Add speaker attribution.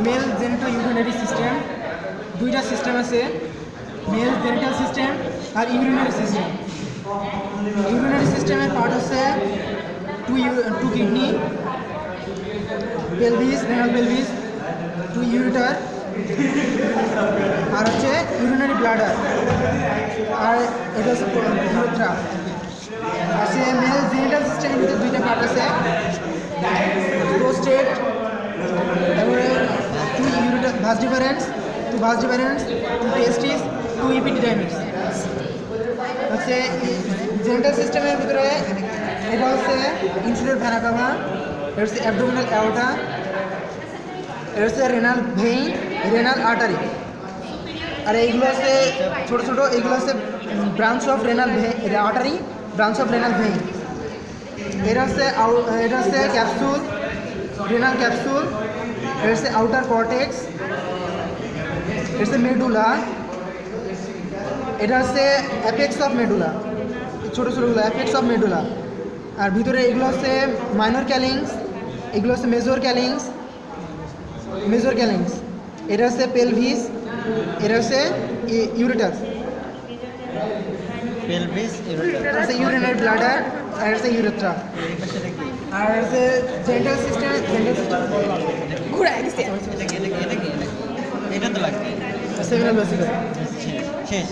Speaker 1: Mail genital urinary system, দুইটা system আছে, male genital system আর ইউরিনারি সিস্টেম। ইউরিনারি সিস্টেমের পার্ট হচ্ছে two kidney, pelvis, renal pelvis, two ureter, আর হচ্ছে ইউরিনারি ব্লাডার, আর এটা হচ্ছে ইউরেথ্রা। আছে মেল জেনিটাল সিস্টেমের ভিতরে দুইটা পার্ট আছে, প্রোস্টেট, তারপরে টু ইউরিটার ভাস ডিফারেন্স, টু টেস্টিস, টু ইপিডিডাইমিস। হচ্ছে জেনিটাল সিস্টেমের ভিতরে এটা হচ্ছে ইনফিরিয়র ভেনা কাভা, এটা হচ্ছে অ্যাবডোমিনাল অ্যাওর্টা, এটা হচ্ছে রেনাল ভেইন, রেনাল আর্টারি। আর এইগুলো হচ্ছে ছোটো ছোটো, এইগুলো হচ্ছে branch of renal artery, branch of renal vein. এটা হচ্ছে ক্যাপসুল, রেনাল ক্যাপসুল, এটা হচ্ছে আউটার কর্টেক্স, এটা হচ্ছে মেডুলা, এটা হচ্ছে অ্যাপেক্স অফ মেডুলা, ছোটো ছোটোগুলো অ্যাপেক্স অফ মেডুলা। আর ভিতরে এগুলো হচ্ছে মাইনর ক্যালিংস, এগুলো হচ্ছে মেজর ক্যালিংস। এটা হচ্ছে পেলভিস, এটা হচ্ছে ইউরেটার,
Speaker 2: পেলভিস,
Speaker 1: হচ্ছে ইউরিনারি ব্লাডার, আর হচ্ছে ইউরেথ্রা। আর হচ্ছে জেনিটাল সিস্টেম ঘুরে গেছে,
Speaker 2: এটা তো লাগবে
Speaker 1: সেমিনাল বেসিক্যালি
Speaker 2: শেষ